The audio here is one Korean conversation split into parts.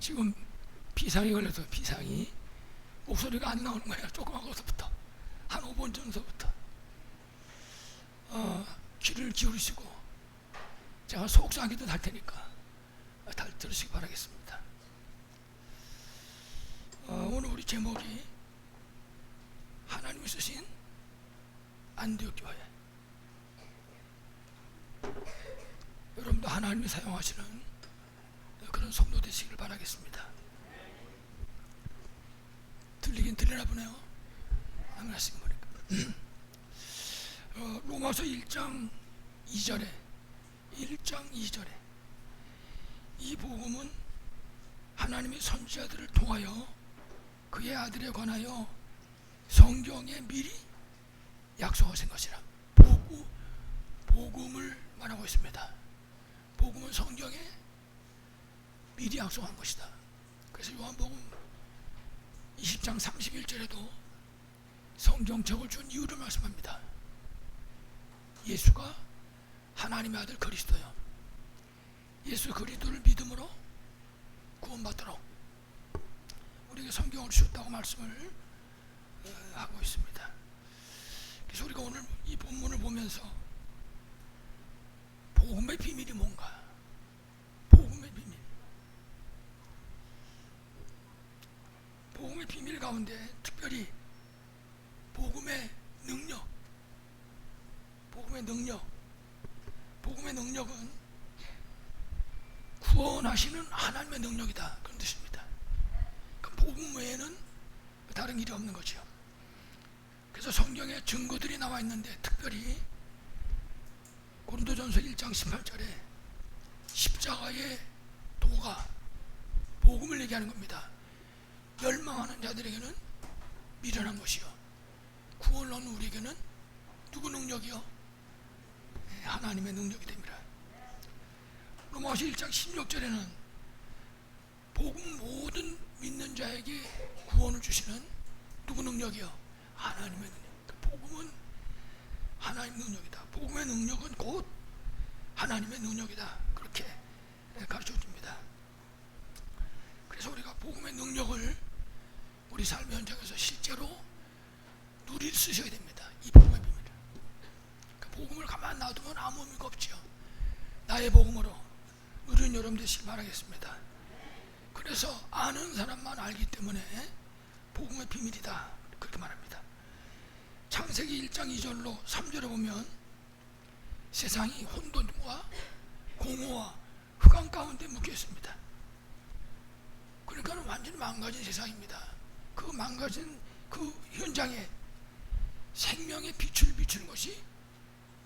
지금 비상이 걸려서 비상이 목소리가 안 나오는 거예요. 조그마거서부터 한 5분 전서부터 귀를 기울이시고 제가 속삭이도 할 테니까 잘 들으시기 바라겠습니다. 오늘 우리 제목이 하나님이 쓰신 안디옥 교회. 여러분도 하나님이 사용하시는 그런 성도 되시길 바라겠습니다. 들리긴 들리나 보네요. 안 하시는 거니까. 로마서 1장 2절에 이 복음은 하나님의 선지자들을 통하여 그의 아들에 관하여 성경에 미리 약속하신 것이라. 복음을 말하고 있습니다. 복음은 성경에 미리 약속한 것이다. 그래서 요한복음 20장 31절에도 성경책을 준 이유를 말씀합니다. 예수가 하나님의 아들 그리스도요, 예수 그리스도를 믿음으로 구원받도록 우리에게 성경을 주셨다고 말씀을 하고 있습니다. 그래서 우리가 오늘 이 본문을 보면서 복음의 비밀이 뭔가, 복음의 비밀 가운데 특별히 복음의 능력은 구원하시는 하나님의 능력이다, 그런 뜻입니다. 그러니까 복음 외에는 다른 일이 없는 거죠. 그래서 성경에 증거들이 나와 있는데 특별히 고린도전서 1장 18절에 십자가의 도가 복음을 얘기하는 겁니다. 멸망하는 자들에게는 미련한 것이요, 구원을 얻는 우리에게는 누구 능력이요? 하나님의 능력이 됩니다. 로마서 1장 16절에는 복음 모든 믿는 자에게 구원을 주시는 누구 능력이요? 하나님의 능력. 복음은 하나님의 능력이다. 복음의 능력은 곧 하나님의 능력이다, 그렇게 가르쳐줍니다. 그래서 우리가 복음의 능력을 우리 삶의 현장에서 실제로 누릴 수 있어야 됩니다. 이 복음의 비밀을. 그러니까 복음을 가만 놔두면 아무 의미가 없지요. 나의 복음으로 누리는 여러분 되시길 바라겠습니다. 그래서 아는 사람만 알기 때문에 복음의 비밀이다, 그렇게 말합니다. 창세기 1장 2절로 3절에 보면 세상이 혼돈과 공허와 흑암 가운데 묶여 있습니다. 그러니까 완전히 망가진 세상입니다. 그 망가진 그 현장에 생명의 빛을 비추는 것이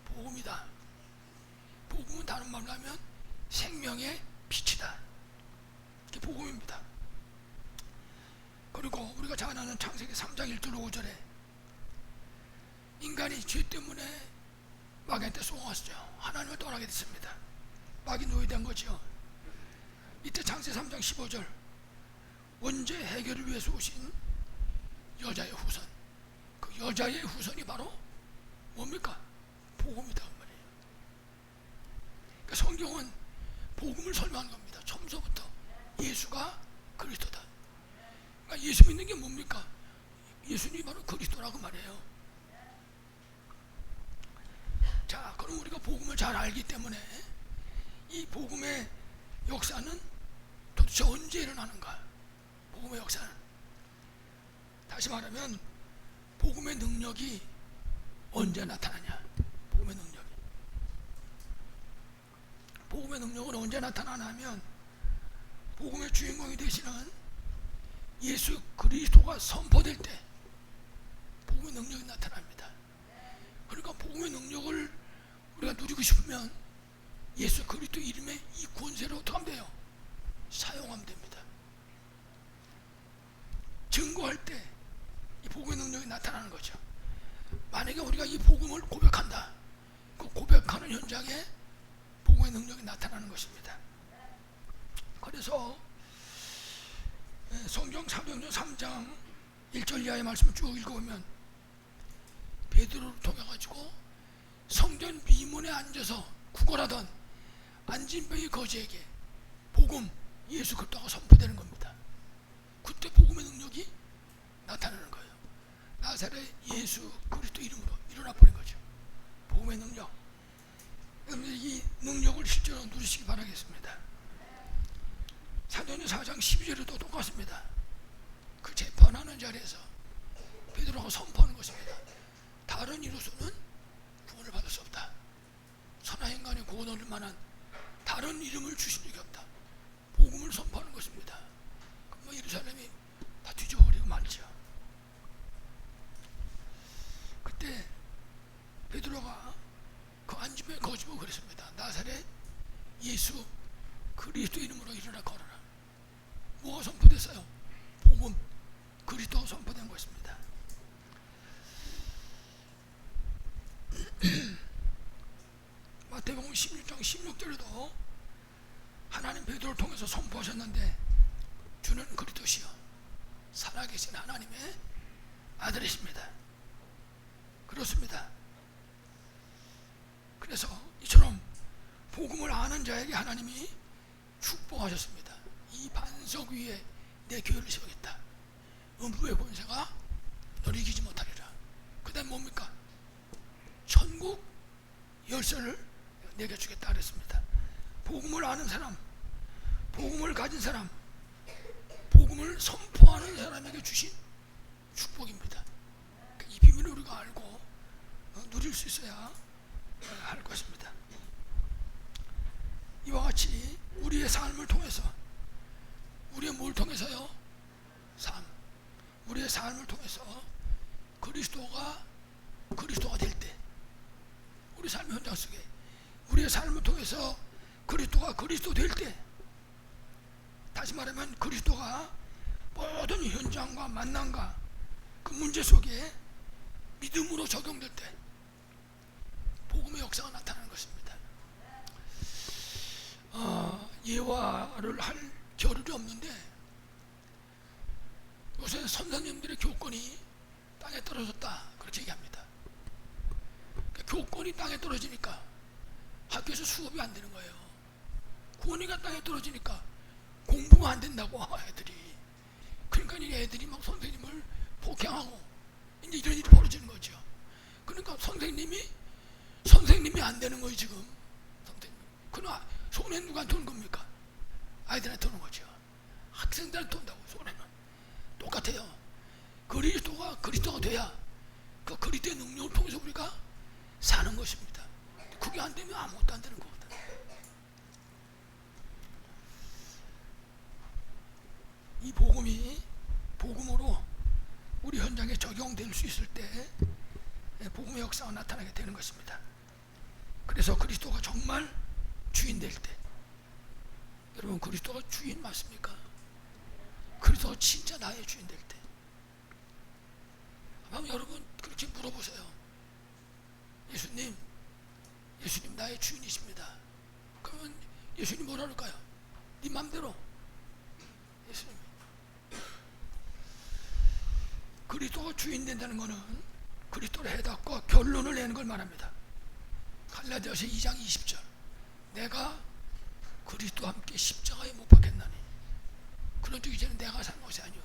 복음이다. 복음은 다른 말로 하면 생명의 빛이다. 이게 복음입니다. 그리고 우리가 잘 아는 창세기 3장 1절 5절에 인간이 죄 때문에 마귀한테 속았죠. 하나님을 떠나게 됐습니다. 마귀 노예된 거죠. 이때 창세기 3장 15절 원죄 해결을 위해서 오신 여자의 후손, 그 여자의 후손이 바로 뭡니까? 복음이다, 그 말이에요. 그러니까 성경은 복음을 설명하는 겁니다. 처음서부터 예수가 그리스도다. 그러니까 예수 믿는 게 뭡니까? 예수님이 바로 그리스도라고 말해요. 자, 그럼 우리가 복음을 잘 알기 때문에 이 복음의 역사는 도대체 언제 일어나는가? 복음의 역사는, 다시 말하면 복음의 능력이 언제 나타나냐? 복음의 능력은 언제 나타나냐 하면 복음의 주인공이 되시는 예수 그리스도가 선포될 때 복음의 능력이 나타납니다. 그러니까 복음의 능력을 우리가 누리고 싶으면 예수 그리스도 이름의 이 권세를 어떻게 하면 돼요? 사용하면 됩니다. 증거할 때 이 복음의 능력이 나타나는 거죠. 만약에 우리가 이 복음을 고백한다, 그 고백하는 현장에 복음의 능력이 나타나는 것입니다. 그래서 성경 사도행전 3장 1절 이하의 말씀을 쭉 읽어보면 베드로를 통해 가지고 성전 미문에 앉아서 구걸하던 안진병의 거지에게 복음, 예수 그리스도가 선포되는 겁니다. 그때 복음의 능력이 나타나는 거예요. 나사렛 예수 그리스도 이름으로 일어나 버린 거죠. 복음의 능력. 이 능력을 실제로 누리시기 바라겠습니다. 사도행전 4장 12절에도 똑같습니다. 그 재판하는 자리에서 베드로가 선포하는 것입니다. 다른 이로서는 구원을 받을 수 없다. 선한 인간의 구원을 얻을 만한 다른 이름을 주신 적이 없다. 복음을 선포하는 것입니다. 그럼 예루살렘이 다 뒤집어버리고 말이죠. 그때 베드로가 그 안집에 거주고 그랬습니다. 나사렛 예수 그리스도 이름으로 일어나 걸어라. 뭐가 선포됐어요? 복음 그리스도가 선포된 것입니다. 마태복음 16장 16절에도 하나님 베드로를 통해서 선포하셨는데 주는 그리스도시요 살아계신 하나님의 아들이십니다. 그렇습니다. 그래서 이처럼 복음을 아는 자에게 하나님이 축복하셨습니다. 이 반석 위에 내 교회를 세우겠다. 음부의 권세가 너를 이기지 못하리라. 그 다음 뭡니까? 천국 열쇠를 내게 주겠다 그랬습니다. 복음을 아는 사람, 복음을 가진 사람, 복음을 선포하는 사람에게 주신 축복입니다. 이 비밀을 우리가 알고 누릴 수 있어야 할 것입니다. 이와 같이 우리의 삶을 통해서, 우리의 뭘 통해서요? 삶. 우리의 삶을 통해서 그리스도가 될 때, 우리 삶의 현장 속에 우리의 삶을 통해서 그리스도가 그리스도 될 때, 다시 말하면 그리스도가 모든 현장과 만남과 그 문제 속에 믿음으로 적용될 때 복음의 역사가 나타나는 것입니다. 예화를 할 겨를이 없는데 요새 선생님들의 교권이 땅에 떨어졌다 그렇게 얘기합니다. 그러니까 교권이 땅에 떨어지니까 학교에서 수업이 안 되는 거예요. 권위가 땅에 떨어지니까 공부가 안 된다고 애들이. 그러니까 이 애들이 막 선생님을 폭행하고 이제 이런 일이 벌어지는 거죠. 그러니까 선생님이 안 되는 거예요 지금. 선생님. 그러나 손해는 누구한테 오는 겁니까? 아이들한테 오는 거죠. 학생들한테 온다고. 손해는 똑같아요. 그리스도가 돼야 그 그리스도의 능력을 통해서 우리가 사는 것입니다. 그게 안 되면 아무것도 안 되는 겁니다. 이 복음으로 우리 현장에 적용될 수 있을 때 복음의 역사가 나타나게 되는 것입니다. 그래서 그리스도가 정말 주인 될 때, 여러분 그리스도가 주인 맞습니까? 그리스도가 진짜 나의 주인 될 때, 한번 여러분 그렇게 물어보세요. 예수님 나의 주인이십니다. 그러면 예수님 뭐라 그럴까요? 네 맘대로. 예수님 그리스도가 주인 된다는 것은 그리스도의 해답과 결론을 내는 걸 말합니다. 갈라디아서 2장 20절 내가 그리스도와 함께 십자가에 못 박혔나니 그런 즉 이제는 내가 사는 것이 아니요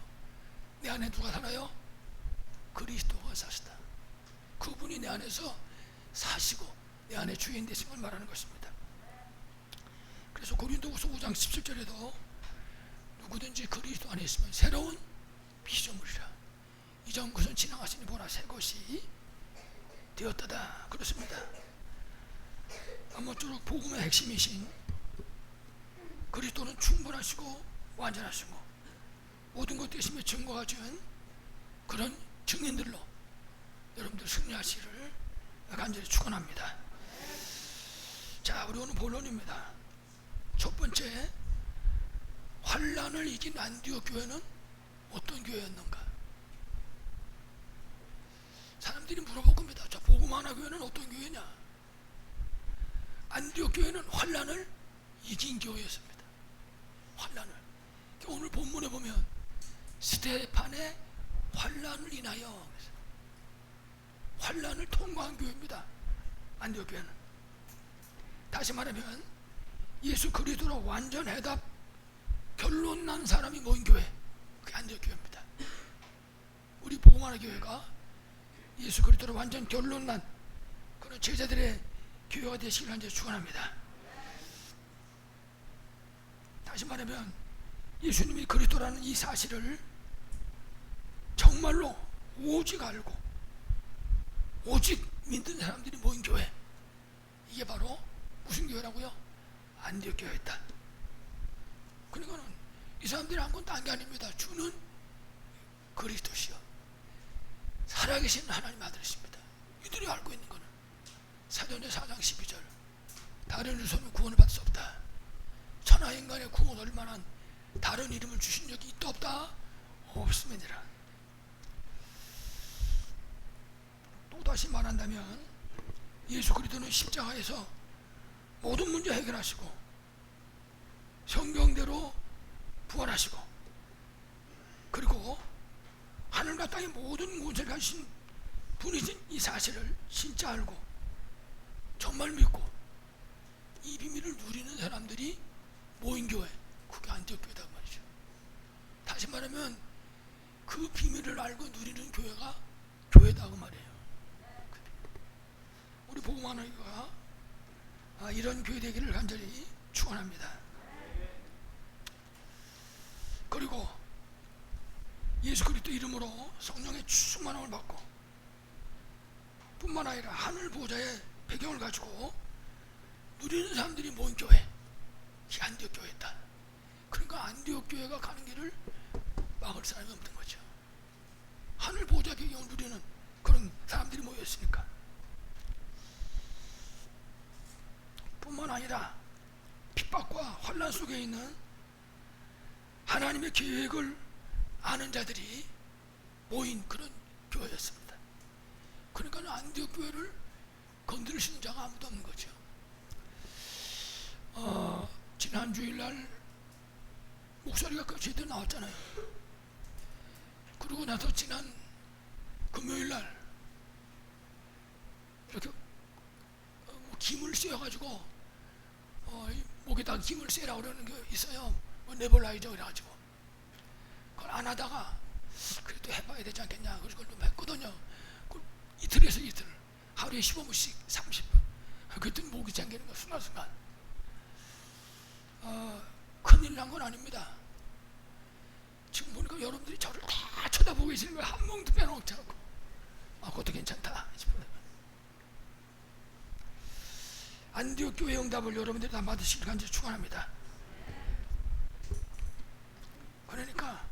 내 안에 누가 살아요? 그리스도가 사시다. 그분이 내 안에서 사시고 내 안에 주인 되신 걸 말하는 것입니다. 그래서 고린도후서 5장 17절에도 누구든지 그리스도 안에 있으면 새로운 피조물이라 이전 것은 지나가시니 보라 새 것이 되었다다. 그렇습니다. 아무쪼록 복음의 핵심이신 그리스도는 충분하시고 완전하시고 모든 것 되심의 증거가 준 그런 증인들로 여러분들 승리하시기를 간절히 축원합니다. 자, 우리 오늘 본론입니다. 첫 번째, 환란을 이긴 안디옥 교회는 어떤 교회였는가? 사람들이 물어볼 겁니다. 자, 복음 하나 교회는 어떤 교회냐? 안디옥 교회는 환란을 이긴 교회였습니다. 환란을. 오늘 본문에 보면 스테판의 환란을 인하여 환란을 통과한 교회입니다. 안디옥 교회는. 다시 말하면 예수 그리스도로 완전 해답 결론 난 사람이 모인 교회, 그게 안디옥 교회입니다. 우리 복음하는 교회가 예수 그리스도로 완전 결론 난 그런 제자들의 교회가 되시길 간절히 축원합니다. 다시 말하면 예수님이 그리스도라는 이 사실을 정말로 오직 알고 오직 믿는 사람들이 모인 교회, 이게 바로 무슨 교회라고요? 안디옥 교회였다. 그러니까는 이 사람들이 한 건 딴 게 아닙니다. 주는 그리스도시요 살아계신 하나님 아들이십니다. 이들이 알고 있는 것은 사도행전 4장 12절, 다른 이름으로 구원을 받을 수 없다. 천하 인간의 구원 얻을 만한 다른 이름을 주신 적이 있다 없다? 없습니다. 또다시 말한다면 예수 그리스도는 십자가에서 모든 문제 해결하시고 성경대로 부활하시고 그리고 하늘과 땅의 모든 곳을 가신 분이신 이 사실을 진짜 알고 정말 믿고 이 비밀을 누리는 사람들이 모인 교회, 그게 안디옥 교회다 말이죠. 다시 말하면 그 비밀을 알고 누리는 교회가 교회다 그 말이에요. 우리 복음하는 교회가 이런 교회 되기를 간절히 축원합니다. 그리고 예수 그리스도 이름으로 성령의 충만함을 받고 뿐만 아니라 하늘 보좌의 배경을 가지고 누리는 사람들이 모인 교회, 이 안디옥 교회였다. 그러니까 안디옥 교회가 가는 길을 막을 사람이 없는 거죠. 하늘 보좌 배경을 누리는 그런 사람들이 모였으니까. 뿐만 아니라 핍박과 환난 속에 있는 하나님의 계획을 아는 자들이 모인 그런 교회였습니다. 그러니까 안디옥 교회를 건드릴 수 있는 자가 아무도 없는 거죠. 지난 주일날 목소리가 제대로 나왔잖아요. 그러고 나서 지난 금요일날 이렇게 김을 씌워가지고 목에다가 김을 씌우라고 그러는 게 있어요. 네볼라이저 그래가지고 그걸 안 하다가 그래도 해봐야 되지 않겠냐 그래서 그걸 좀 했거든요. 이틀에서 이틀 하루에 15분씩 30분 그랬더니 목이 잠기는 거 순간순간. 큰일 난 건 아닙니다. 지금 보니까 여러분들이 저를 다 쳐다보고 계시는 거예요. 한 명도 빼놓지 않고. 그것도 괜찮다 싶어요. 안디옥 교회 응답을 여러분들이 다 받으시길 간절히 축원합니다. 그러니까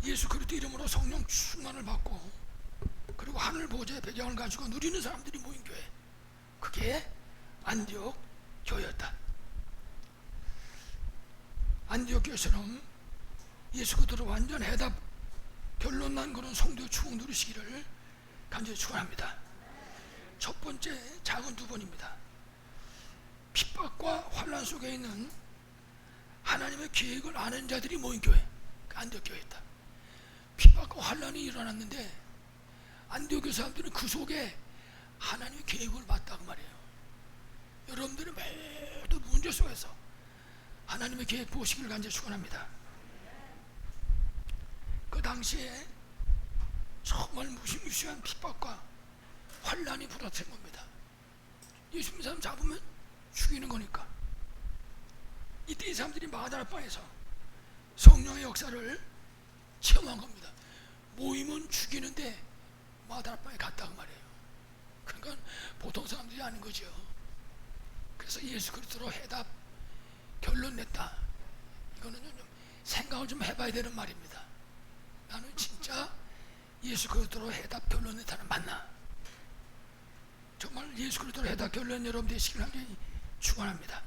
예수 그리스도 이름으로 성령 충만을 받고 그리고 하늘 보좌의 배경을 가지고 누리는 사람들이 모인 교회, 그게 안디옥 교회였다. 안디옥 교회처럼 예수 그리스도로 완전 해답 결론 난 그런 성도의 축복 누리시기를 간절히 축원합니다. 첫 번째 작은 두 번입니다. 핍박과 환난 속에 있는 하나님의 계획을 아는 자들이 모인 교회, 안디옥 교회였다. 핍박과 환난이 일어났는데 안디옥 교회 사람들은 그 속에 하나님의 계획을 봤다고 말이에요. 여러분들은 매도 문제 속에서 하나님의 계획 보시기를 간절히 축원합니다. 그 당시에 정말 무시무시한 핍박과 환난이 불어닥친 겁니다. 예수 믿는 사람 잡으면 죽이는 거니까. 이때 이 사람들이 마가다라방에서 성령의 역사를 체험한 겁니다. 모이면 죽이는데 마가다라방에 갔다고 말이에요. 그러니까 보통 사람들이 아는 거죠. 그래서 예수 그리스도로 해답 결론 냈다. 이거는 좀 생각을 좀 해봐야 되는 말입니다. 나는 진짜 예수 그리스도로 해답 결론 냈다는 맞나? 정말 예수 그리스도로 해답 결론 여러분 되시길 하니 축원합니다.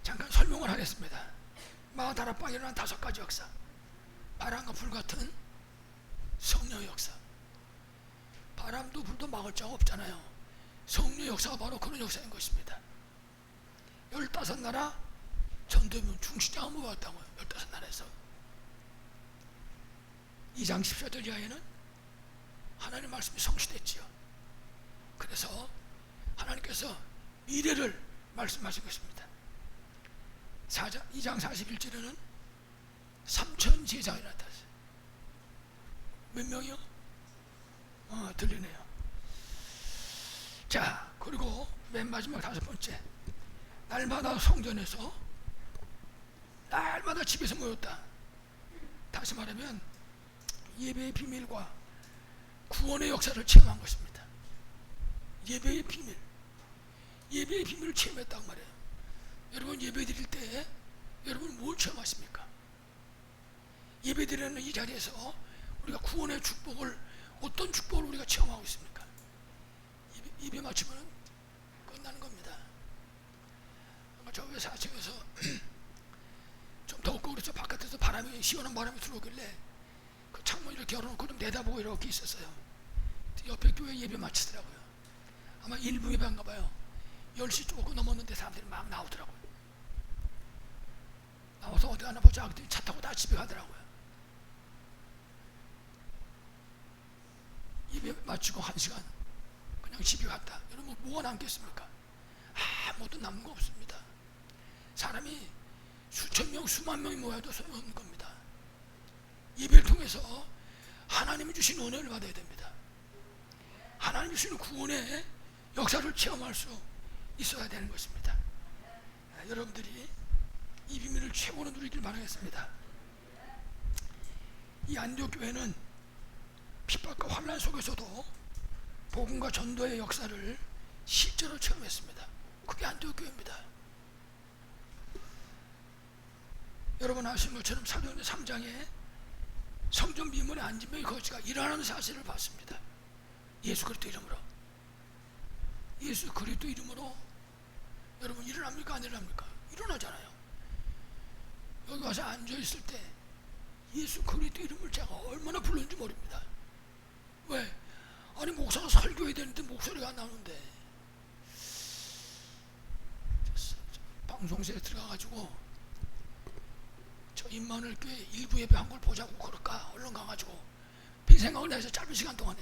잠깐 설명을 하겠습니다. 마가다라방에 일어난 5가지 역사, 바람과 불 같은 성령의 역사. 바람도 불도 막을 자가 없잖아요. 성령의 역사가 바로 그런 역사인 것입니다. 15나라 전도면 중시장을 모았다고요. 15나라에서 2장 14절 이하에는 하나님의 말씀이 성취됐지요. 그래서, 하나님께서 미래를 말씀하신 것입니다. 2장 41절에는 3천 제자가 나타났어요. 몇 명이요? 들리네요. 자, 그리고 맨 마지막 5번째, 날마다 성전에서, 날마다 집에서 모였다. 다시 말하면 예배의 비밀과 구원의 역사를 체험한 것입니다. 예배의 비밀, 예배의 비밀을 체험했단 말이에요. 여러분, 예배 드릴 때 여러분 뭘 체험하십니까? 예배 드리는 이 자리에서 우리가 구원의 축복을, 어떤 축복을 우리가 체험하고 있습니까? 예배 마치면 끝나는 겁니다. 아마 저 위에 4층에서 좀 덥고 그래서 바깥에서 시원한 바람이 들어오길래 그 창문 이렇게 열어놓고 좀 내다보고 이렇게 있었어요. 옆에 교회 예배 마치더라고요. 아마 일부 예배인가 봐요. 10시 조금 넘었는데 사람들이 막 나오더라고요. 나와서 어디 가나 보자 그랬더니 차 타고 다 집에 가더라고요. 예배 마치고 1시간 그냥 집에 갔다. 여러분 뭐가 남겠습니까? 아무것도 남은 거 없습니다. 사람이 수천 명, 수만 명이 모여도 소용없는 겁니다. 예배를 통해서 하나님이 주신 은혜를 받아야 됩니다. 하나님이 주시는 구원의 역사를 체험할 수 있어야 되는 것입니다. 여러분들이 이 비밀을 최고로 누리길 바라겠습니다. 이 안디옥 교회는 핍박과 환난 속에서도 복음과 전도의 역사를 실제로 체험했습니다. 그게 안디옥 교회입니다. 여러분 아시는 것처럼 사도행전 3장에 성전 미문에 앉은 명의 거지가 일어나는 사실을 봤습니다. 예수 그리스도 이름으로. 예수 그리스도 이름으로 여러분 일어납니까? 안 일어납니까? 일어나잖아요. 여기 와서 앉아있을 때 예수 그리스도 이름을 제가 얼마나 불렀는지 모릅니다. 왜? 아니 목사가 설교해야 되는데 목소리가 안 나오는데 방송실에 들어가가지고 저 임마누엘 교회 일부 예배 한 걸 보자고 그럴까 얼른 가가지고 빈 생각을 내서 짧은 시간 동안에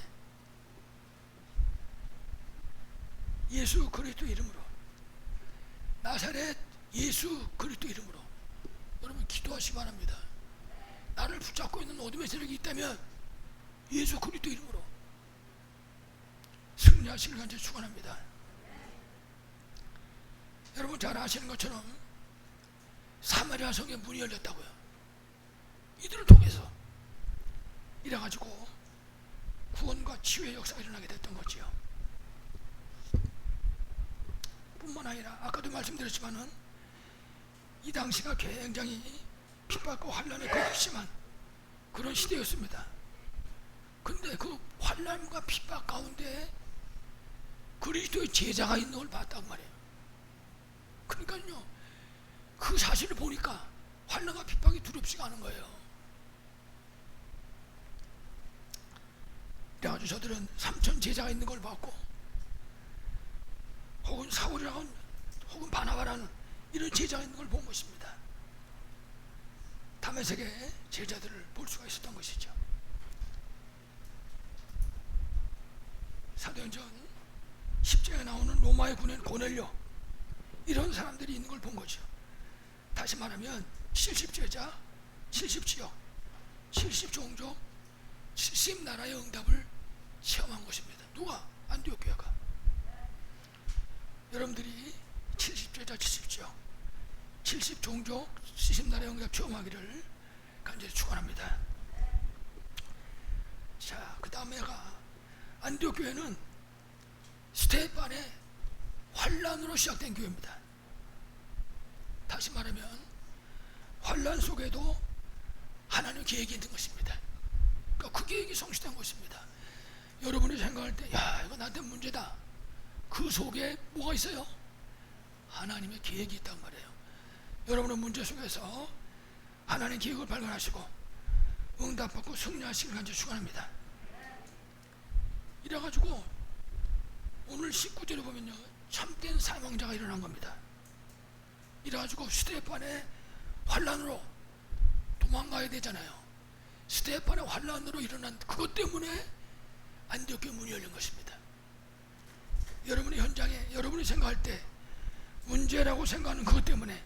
예수 그리스도 이름으로, 나사렛 예수 그리스도 이름으로 여러분 기도하시기 바랍니다. 나를 붙잡고 있는 어둠의 세력이 있다면 예수 그리스도 이름으로 승리하시길 간절히 축원합니다. 여러분 잘 아시는 것처럼 사마리아 성에 문이 열렸다고요. 이들을 통해서 이래가지고 구원과 치유의 역사가 일어나게 됐던 거지요. 뿐만 아니라 아까도 말씀드렸지만은 이 당시가 굉장히 핍박과 환난에 극심한 그런 시대였습니다. 근데 그 환난과 핍박 가운데 그리스도의 제자가 있는 걸 봤단 말이에요. 그러니까요, 그 사실을 보니까 환난과 핍박이 두렵지가 않은 거예요. 그래가지고 저들은 3천 제자가 있는 걸 봤고, 혹은 사울이라는 혹은 바나바라는 이런 제자가 있는 걸 본 것입니다. 다메섹의 제자들을 볼 수가 있었던 것이죠. 사도행전 10장에 나오는 로마의 군인 고넬료, 이런 사람들이 있는 걸 본 거죠. 다시 말하면 70제자, 70지역, 70종족, 70나라의 응답을 체험한 것입니다. 누가? 안디옥 교회가. 여러분들이 70제자, 70지역, 70종족, 70나라의 응답 체험하기를 간절히 축원합니다. 자, 그 다음에가 안디옥 교회는 스테판의 환란으로 시작된 교회입니다. 다시 말하면 환란 속에도 하나님의 계획이 있는 것입니다. 그러니까 그 계획이 성취된 것입니다. 여러분이 생각할 때, 야, 이거 나한테 문제다. 그 속에 뭐가 있어요? 하나님의 계획이 있단 말이에요. 여러분의 문제 속에서 하나님의 계획을 발견하시고 응답받고 승리하시길 간절히 축원합니다. 이래가지고 오늘 19절에 보면요, 참된 사망자가 일어난 겁니다. 이래가지고 스테판의 환란으로 도망가야 되잖아요. 스테판의 환란으로 일어난 그것 때문에 안디옥 교회 문이 열린 것입니다. 여러분의 현장에 여러분이 생각할 때 문제라고 생각하는 그것 때문에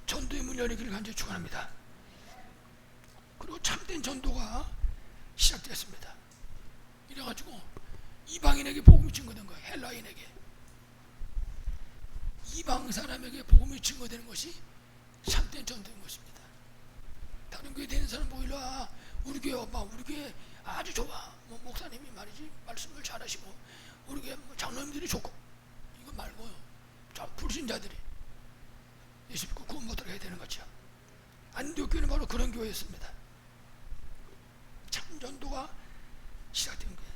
전도의 문이 열리기를 간절히 축원합니다. 그리고 참된 전도가 시작되었습니다. 이래가지고 이방인에게 복음이 증거된 거예요. 헬라인에게. 이방 사람에게 복음이 증거되는 것이 참된 전도인 것입니다. 다른 교회 되는 사람 뭐 일로 와, 우리 교회 와봐, 우리 교회 아주 좋아, 뭐 목사님이 말이지 말씀을 잘하시고 우리 교회 뭐 장로님들이 좋고, 이거 말고요, 자 불신자들이 예수 믿고 구원 못하게 해야 되는 거죠. 안디옥 교회는 바로 그런 교회였습니다. 참 전도가 시작된 교회,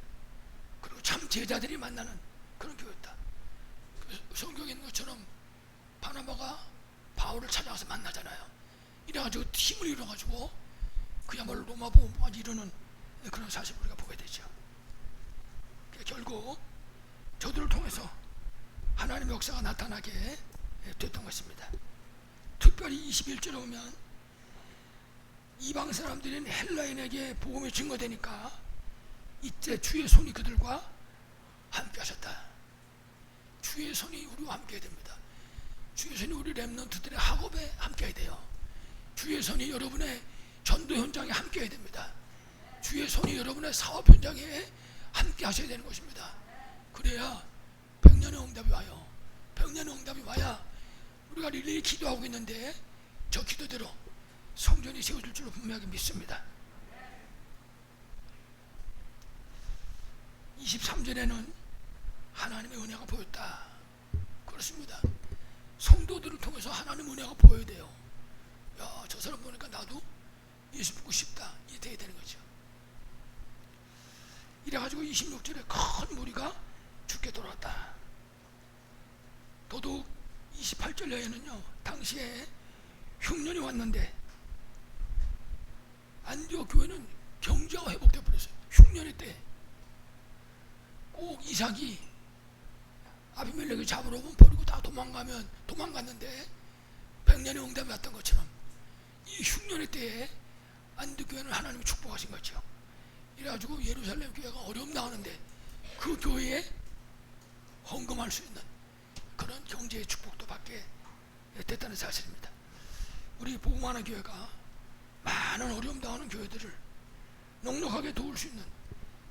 그리고 참 제자들이 만나는 그런 교회였다. 성경에 있는 것처럼 바나바가 바울을 찾아가서 만나잖아요. 이래가지고 힘을 잃어가지고 그야말로 로마 복음까지 이루는 그런 사실을 우리가 보게 되죠. 결국 저들을 통해서 하나님의 역사가 나타나게 됐던 것입니다. 특별히 21절에 보면 이방 사람들인 헬라인에게 복음이 증거되니까 이때 주의 손이 그들과 함께 하셨다. 주의 손이 우리와 함께 됩니다. 주의 손이 우리 렘넌트들의 학업에 함께 해야 돼요. 주의 손이 여러분의 전도 현장에 함께 해야 됩니다. 주의 손이 여러분의 사업 현장에 함께 하셔야 되는 것입니다. 그래야 백년의 응답이 와요. 백년의 응답이 와야 우리가 릴레이 기도하고 있는데 저 기도대로 성전이 세워질 줄로 분명하게 믿습니다. 23절에는 하나님의 은혜가 보였다. 그렇습니다. 성도들을 통해서 하나님의 은혜가 보여야 돼요. 야, 저 사람 보니까 나도 예수 믿고 싶다, 이게 돼야 되는 거죠. 이래가지고 26절에 큰 무리가 죽게 돌아왔다. 더더욱 28절에는요, 당시에 흉년이 왔는데 안디옥 교회는 경제가 회복되어 버렸어요. 흉년의 때 꼭 이삭이 아비멜렉을 잡으러 오면 버리고 다 도망갔는데 백년의 응답이 왔던 것처럼 이 흉년의 때에 안디옥 교회는 하나님이 축복하신 거죠. 이래가지고 예루살렘 교회가 어려움 당하는데 그 교회에 헌금할 수 있는 그런 경제의 축복도 받게 됐다는 사실입니다. 우리 복음하는 교회가 많은 어려움 당하는 교회들을 넉넉하게 도울 수 있는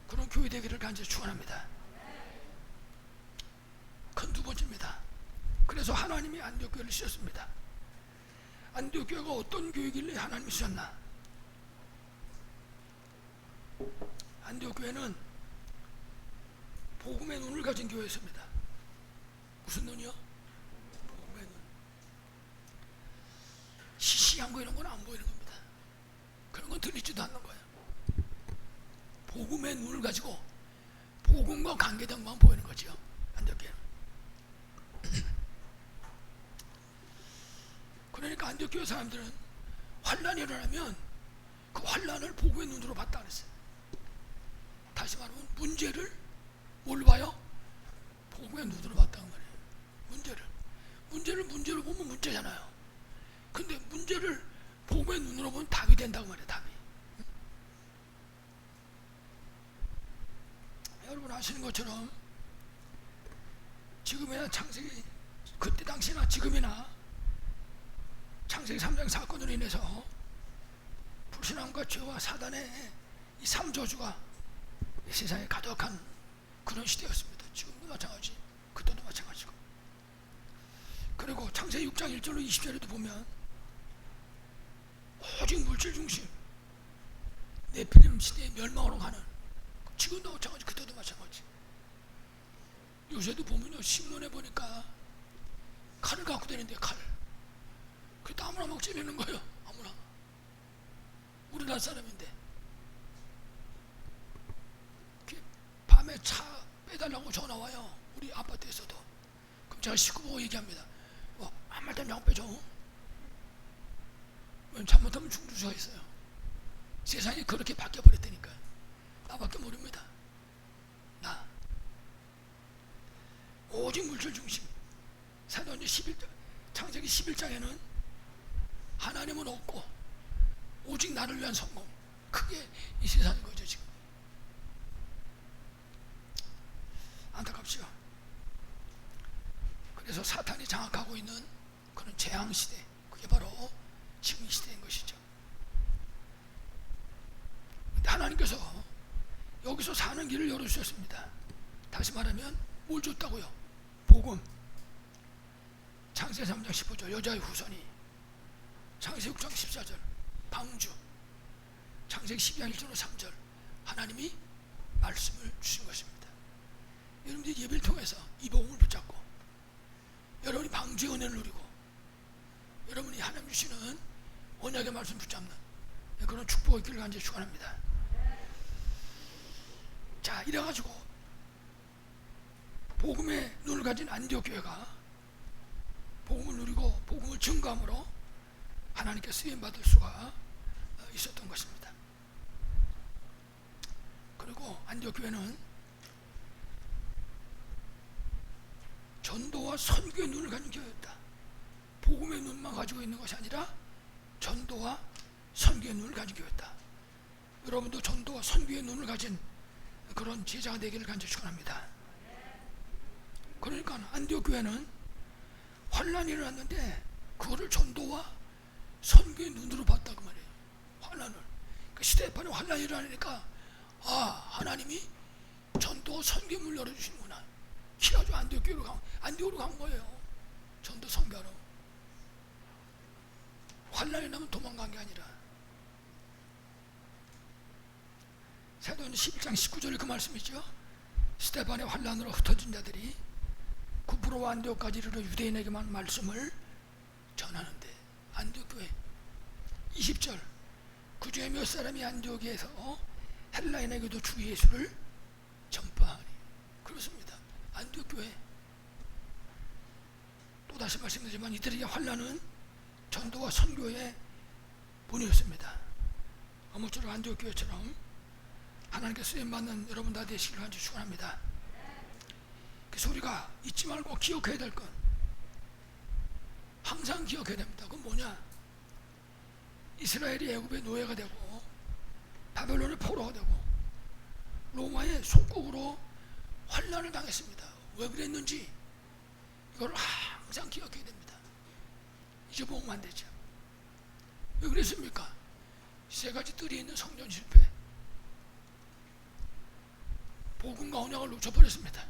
그런 교회 되기를 간절히 축원합니다. 큰 두 번째입니다. 그래서 하나님이 안디옥 교회를 쓰셨습니다. 안디옥 교회가 어떤 교회길래 하나님이 쓰셨나? 안디옥 교회는 복음의 눈을 가진 교회였습니다. 무슨 눈이요? 복음의 눈. 시시한 거 이런 건 안 보이는 겁니다. 그런 건 들리지도 않는 거예요. 복음의 눈을 가지고 복음과 관계된 것만 보이는 거죠. 안디옥 교회는. 그러니까 안디옥 교회 사람들은 환난이 일어나면 그 환난을 복음의 눈으로 봤다 그랬어요. 다시 말하면 문제를 뭘로 봐요? 복음의 눈으로 봤다는 말이에요. 문제를 문제로 보면 문제잖아요. 근데 문제를 복음의 눈으로 보면 답이 된다고 말이에요. 답이. 여러분 아시는 것처럼 지금이나 창세기, 그때 당시나 지금이나 창세기 3장 사건으로 인해서 불신앙과 죄와 사단의 이 삼저주가 이 세상에 가득한 그런 시대였습니다. 지금도 마찬가지, 그때도 마찬가지고. 그리고 창세기 6장 1절로 20절에도 보면 오직 물질 중심 네피림 시대의 멸망으로 가는, 지금도 마찬가지, 그때도 마찬가지. 요새도 보면요, 신문에 보니까 칼을 갖고 다니는데 칼. 그때 아무나 막 찌르는 거예요. 아무나. 우리나라 사람인데. 밤에 차 빼달라고 전화 와요. 우리 아파트에서도. 그럼 제가 식구 보고 얘기합니다. 한 말 때문에 안 빼줘. 잘못하면 죽을 수가 있어요. 세상이 그렇게 바뀌어버렸다니까요. 나밖에 모릅니다. 나. 오직 물질 중심. 사도행전 11장, 창세기 11장에는 하나님은 없고 오직 나를 위한 성공. 그게 이 세상인 거죠 지금. 안타깝죠. 그래서 사탄이 장악하고 있는 그런 재앙시대, 그게 바로 지금 이 시대인 것이죠. 근데 하나님께서 여기서 사는 길을 열어주셨습니다. 다시 말하면 뭘 줬다고요? 복음. 창세기 3장 15절 여자의 후손이, 창세기 6장 14절 방주, 창세기 12장 1절로 3절 하나님이 말씀을 주신 것입니다. 여러분들이 예배를 통해서 이 복음을 붙잡고 여러분이 방주의 은혜를 누리고 여러분이 하나님 주시는 언약의 말씀 붙잡는 그런 축복의 있기를 간절히 축원합니다. 자, 이래가지고 복음의 눈을 가진 안디옥 교회가 복음을 누리고 복음을 증거함으로 하나님께 쓰임받을 수가 있었던 것입니다. 그리고 안디옥 교회는 전도와 선교의 눈을 가진 교회였다. 복음의 눈만 가지고 있는 것이 아니라 전도와 선교의 눈을 가진 교회였다. 여러분도 전도와 선교의 눈을 가진 그런 제자가 되기를 간절히 축원합니다. 그러니까 안디옥 교회는 환난이 일어났는데 그거를 전도와 선교의 눈으로 봤다 그 말이에요. 환난을. 그 스데반에 환난이 일어나니까 하나님이 전도와 선교의 문을 열어주시는구나. 그래가지고 안디옥으로 간 거예요. 전도 선교하러. 환난이 나면 도망간 게 아니라. 사도행전 11장 19절에 그 말씀이죠. 스데반의 환난으로 흩어진 자들이 구프로와 안디옥까지 이르러 유대인에게만 말씀을 전하는데, 안디옥 교회 20절 그 중에 몇 사람이 안디옥에서 헬라인에게도 주 예수를 전파하니. 그렇습니다. 안디옥 교회 또다시 말씀드리지만 이들에게 환난은 전도와 선교의 본이었습니다. 아무쪼록 안디옥 교회처럼 하나님께 쓰임받는 여러분 다 되시기를 간절히 축원합니다. 그 소리가 잊지 말고 기억해야 될 건 항상 기억해야 됩니다. 그건 뭐냐? 이스라엘이 애굽의 노예가 되고 바벨론의 포로가 되고 로마의 속국으로 환난을 당했습니다. 왜 그랬는지 이걸 항상 기억해야 됩니다. 잊어보면 안 되죠. 왜 그랬습니까? 세 가지 뜰이 있는 성전 실패, 복음과 언약을 놓쳐버렸습니다.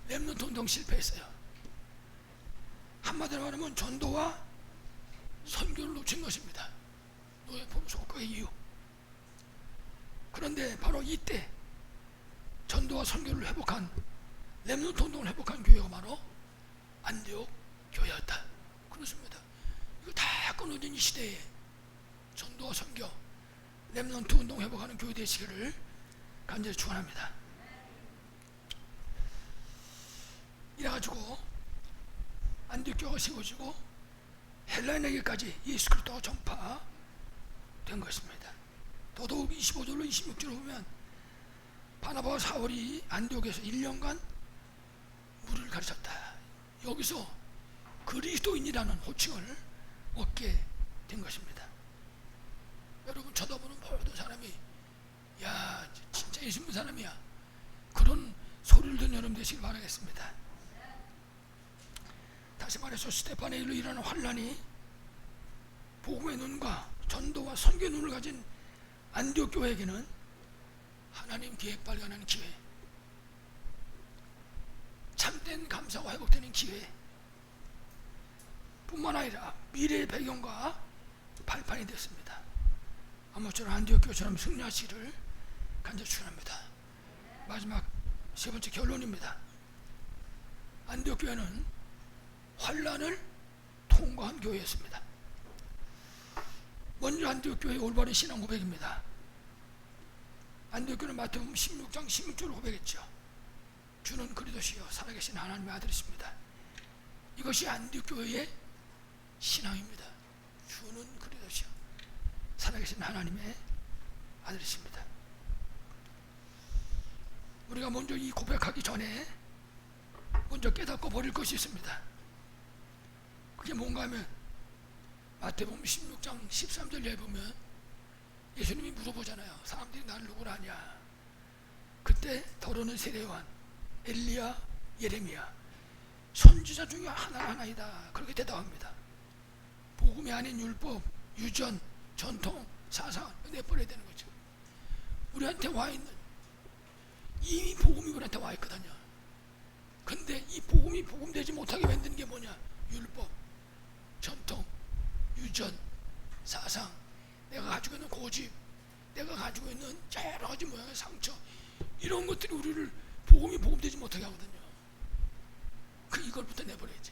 렘넌트 운동 실패했어요. 한마디로 말하면 전도와 선교를 놓친 것입니다. 노예 포로 속국의 이유. 그런데 바로 이때 전도와 선교를 회복한, 렘넌트 운동을 회복한 교회가 바로 안디옥 교회였다. 그렇습니다. 이거 다 끊어진 이 시대에 전도와 선교, 렘넌트 운동 회복하는 교회 되시기를 간절히 축원합니다. 이래가지고 안디옥 교회가 세워지고 헬라인에게까지 예수 그리스도가 전파된 것입니다. 더더욱 25절로 26절을 보면 바나바와 사울이 안디옥에서 1년간 무리를 가르쳤다. 여기서 그리스도인이라는 호칭을 얻게 된 것입니다. 여러분 쳐다보는 모든 사람이 야 진짜 예수 믿는 사람이야, 그런 소리를 듣는 여러분 되시길 바라겠습니다. 다시 말해서 스데반의 일로 일어나는 환난이 복음의 눈과 전도와 선교의 눈을 가진 안디옥 교회에게는 하나님 계획 발견하는 기회, 참된 감사가 회복되는 기회 뿐만 아니라 미래의 배경과 발판이 됐습니다. 아무쪼록 안디옥 교회처럼 승리하시기를 간절히 축원합니다. 마지막 세 번째 결론입니다. 안디옥 교회는 환난을 통과한 교회였습니다. 먼저 안디옥 교회의 올바른 신앙 고백입니다. 안디옥 교회는 마태복음 16장 16절을 고백했죠. 주는 그리스도시요 살아계신 하나님의 아들이십니다. 이것이 안디옥 교회의 신앙입니다. 주는 그리스도시요 살아계신 하나님의 아들이십니다. 우리가 먼저 이 고백하기 전에 먼저 깨닫고 버릴 것이 있습니다. 그게 뭔가 하면 마태복음 16장 13절에 보면 예수님이 물어보잖아요. 사람들이 나를 누구라 하냐. 그때 더러는 세례요한, 엘리야, 예레미야 선지자 중에 하나이다. 그렇게 대답합니다. 복음이 아닌 율법, 유전, 전통, 사상 내버려야 되는 거죠. 우리한테 와 있는 이미 복음이 우리한테 와 있거든요. 근데 이 복음이 복음되지 못하게 만드는 게 뭐냐? 율법, 전통, 유전, 사상, 내가 가지고 있는 고집, 내가 가지고 있는 여러 가지 모양의 상처, 이런 것들이 우리를 복음이 복음되지 못하게 하거든요. 이걸부터 내버려야지.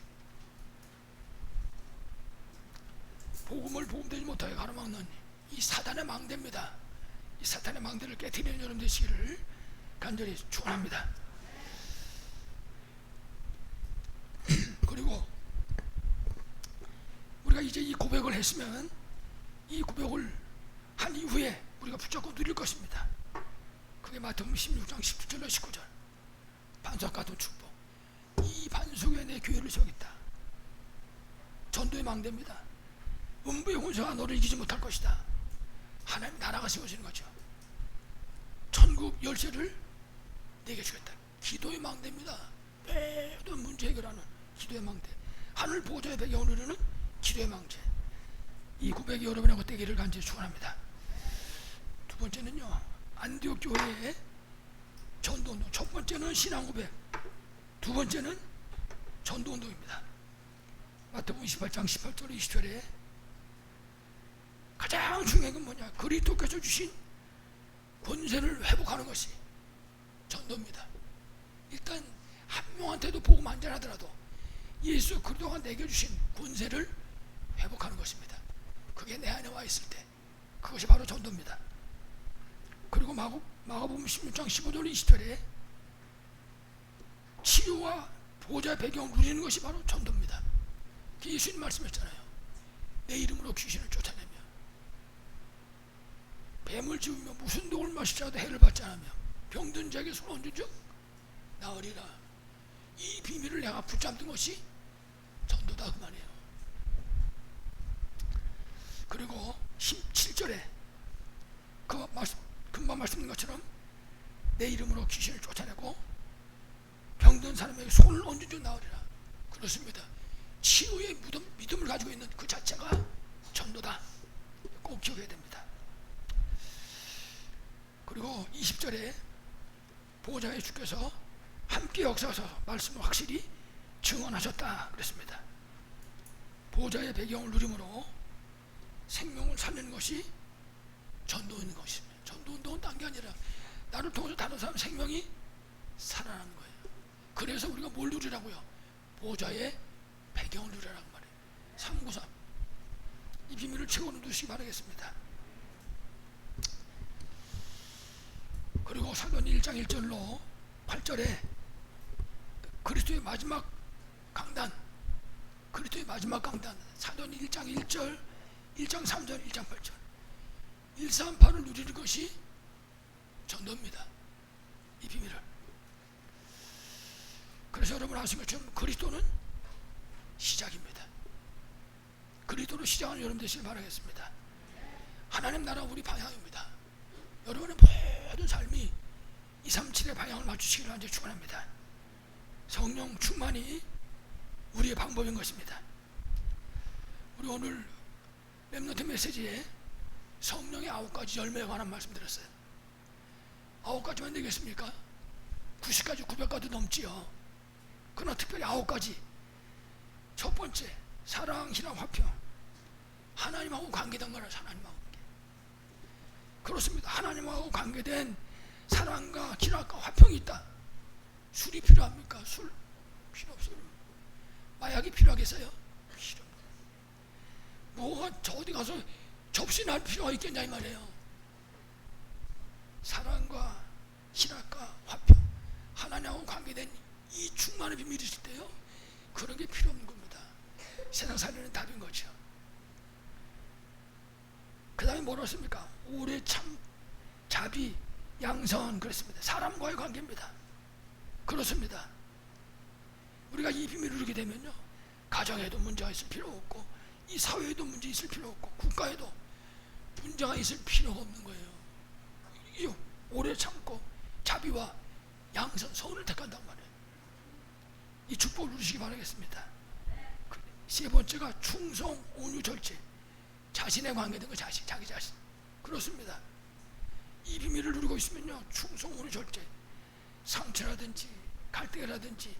복음을 복음되지 못하게 가로막는 이 사단의 망대입니다. 이 사탄의 망대를 깨트리는 여러분 되시기를 간절히 축원합니다. 그리고 우리가 이제 이 고백을 했으면 이 고백을 한 이후에 우리가 붙잡고 누릴 것입니다. 그게 마태복음 16장 17절로 19절 반석 같은 축복. 이 반석 위에 내 교회를 세우겠다. 전도의 망대입니다. 음부의 혼사가 너를 이기지 못할 것이다. 하나님 나라가 세워지는 거죠. 천국 열쇠를 내게 주겠다. 기도의 망대입니다. 모든 문제 해결하는 기도의 망대. 하늘 보좌의 배경을 누리는 기도의 망대. 이 고백이 여러분하고 되기를 간절히 축원합니다. 두 번째는요, 안디옥 교회의 전도운동. 첫 번째는 신앙 고백, 두 번째는 전도운동입니다. 마태복음 28장 18절 20절에 가장 중요한 건 뭐냐? 그리스도께서 주신 권세를 회복하는 것이 전도입니다. 일단 한 명한테도 복음 안 전하더라도 예수 그리스도가 내게 주신 권세를 회복하는 것입니다. 그게 내 안에 와 있을 때 그것이 바로 전도입니다. 그리고 마가복음 16장 15절 20절에 치유와 보좌의 배경을 누리는 것이 바로 전도입니다. 예수님 말씀했잖아요. 내 이름으로 귀신을 쫓아내며 뱀을 지우며 무슨 독을 마시자도 해를 받지 않으며 병든 자에게 손 얹은 즉 나으리라. 이 비밀을 내가 붙잡는 것이 전도다 그 말이에요. 그리고 17절에 금방 말씀드린 것처럼 내 이름으로 귀신을 쫓아내고 병든 사람에게 손을 얹은 즉 나으리라. 그렇습니다. 치유의 믿음을 가지고 있는 그 자체가 전도다. 꼭 기억해야 됩니다. 그리고 20절에 보좌의 주께서 함께 역사하셔서 말씀을 확실히 증언하셨다 그랬습니다. 보좌의 배경을 누림으로 생명을 살리는 것이 전도인 것입니다. 전도운동은 딴 게 아니라 나를 통해서 다른 사람 생명이 살아나는 거예요. 그래서 우리가 뭘 누리라고요? 보좌의 배경을 누리라는 말이에요. 393. 이 비밀을 채워놓 두시기 바라겠습니다. 그리고 사도행 1장 1절로 8절에 그리스도의 마지막 강단, 사도행 1장 1절, 1장 3절, 1장 8절 138을 누리는 것이 전도입니다. 이 비밀을. 그래서 여러분 아시는 것처럼 그리스도는 시작입니다. 그리스도로 시작하는 여러분 되시길 바라겠습니다. 하나님 나라 우리 방향입니다. 여러분의 모든 삶이 237의 방향을 맞추시기를 간절히 축원합니다. 성령 충만이 우리의 방법인 것입니다. 우리 오늘 렘넌트 메시지에 성령의 9가지 열매에 관한 말씀 드렸어요. 9가지만 되겠습니까? 90가지 900가지 넘지요. 그러나 특별히 9가지. 첫 번째, 사랑, 희락, 화평. 하나님하고 관계된 거라. 하나님하고 관계. 그렇습니다. 하나님하고 관계된 사랑과 희락과 화평이 있다. 술이 필요합니까? 술 필요 없어요. 마약이 필요하겠어요? 필요 없어요. 뭐가 저 어디 가서 접시 날 필요가 있겠냐 이 말이에요. 사랑과 희락과 화평, 하나님하고 관계된 이 충만한 비밀이 있을 때요, 그런 게 필요 없는 겁니다. 세상 살리는 답인 거죠. 그 다음에 뭐라 했습니까? 오래 참, 자비, 양선 그랬습니다. 사람과의 관계입니다. 그렇습니다. 우리가 이 비밀을 누리게 되면요, 가정에도 문제가 있을 필요 없고, 이 사회에도 문제 있을 필요 없고, 국가에도 문제가 있을 필요가 없는 거예요. 이 오래 참고 자비와 양선, 선을 택한단 말이에요. 이 축복을 누리시기 바라겠습니다. 세 번째가 충성, 온유, 절제. 자신에 관계된 거, 자기 자신. 그렇습니다. 이 비밀을 누리고 있으면요, 충성, 온유, 절제. 상처라든지 갈등이라든지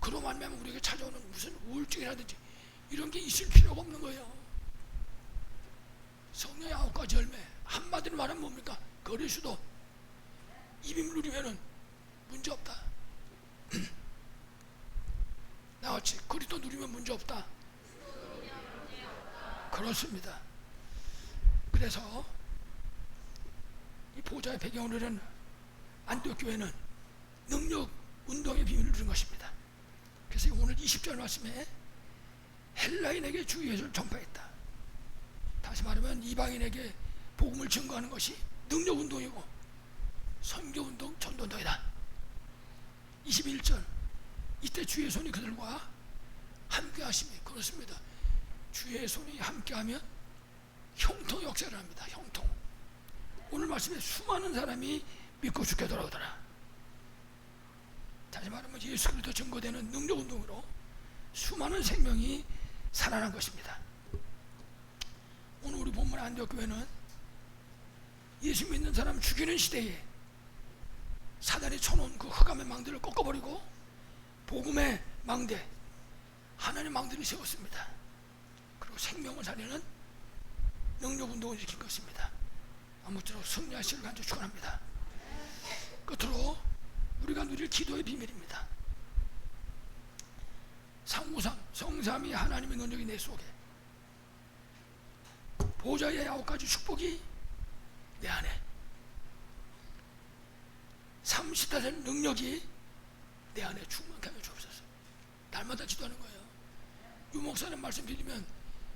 그로 말미암아 우리에게 찾아오는 무슨 우울증이라든지 이런 게 있을 필요가 없는 거예요. 성령의 9가지 열매, 한마디로 말하면 뭡니까? 거리수도. 이 비밀 누리면은 문제 없다. 나같이 그리스도 누리면 문제 없다. 그렇습니다. 그래서 이 보좌의 배경으로는 안디옥 교회는 능력 운동의 비밀을 누린 것입니다. 그래서 오늘 20절 말씀에 헬라인에게 주 예수를 전파했다. 다시 말하면 이방인에게 복음을 증거하는 것이 능력 운동이고 선교 운동, 전도 운동이다. 21절 이때 주의 손이 그들과 함께 하심이. 그렇습니다. 주의 손이 함께하면 형통 역사를 합니다. 형통. 오늘 말씀에 수많은 사람이 믿고 죽게 돌아오더라. 다시 말하면 예수 그리스도 증거되는 능력 운동으로 수많은 생명이 살아난 것입니다. 오늘 우리 본문 안디옥 교회는 예수 믿는 사람 죽이는 시대에 사단이 쳐놓은 그 흑암의 망대를 꺾어버리고 복음의 망대, 하나님의 망대를 세웠습니다. 그리고 생명을 살리는 능력 운동을 일으킨 것입니다. 아무쪼록 승리하시길 간절히 축원합니다. 끝으로 우리가 누릴 기도의 비밀입니다. 상무상 성삼위 하나님의 능력이 내 속에, 보좌의 9가지 축복이 내 안에, 삼시다된 능력이 내 안에 충만하게 하여 주옵소서. 날마다 기도하는 거예요. 유목사님 말씀 드리면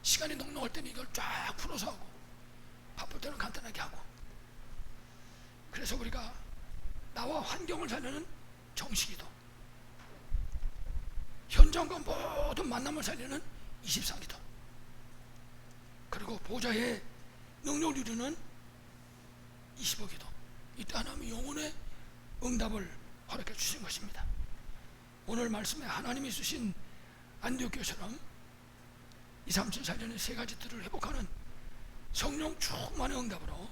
시간이 넉넉할 때는 이걸 쫙 풀어서 하고 바쁠 때는 간단하게 하고. 그래서 우리가 나와 환경을 살리는 정식기도, 현장과 모든 만남을 살리는 24기도, 그리고 보좌의 능력을 이루는 25기도. 이때 하나님이 영혼의 응답을 허락해 주신 것입니다. 오늘 말씀에 하나님이 주신 안디옥 교회처럼 2, 3, 7 살리는 세 가지 들을 회복하는 성령 충만의 응답으로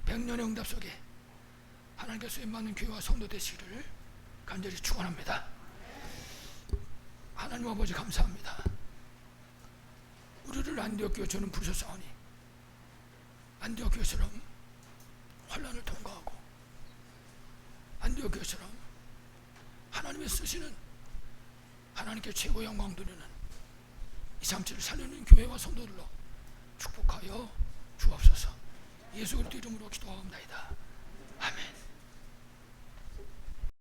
100년의 응답 속에 하나님께 쓰임받는 교회와 성도 되시기를 간절히 축원합니다. 하나님 아버지 감사합니다. 우리를 안디옥 교회처럼 부르셨사오니 안디옥 교회처럼 환난을 통과하고 안디옥 교회처럼 하나님의 쓰시는 하나님께 최고 영광 드리는 2, 3, 7을 살리는 교회와 성도들로 축복하여 주옵소서. 예수 그리스도 이름으로 기도하옵나이다. 아멘.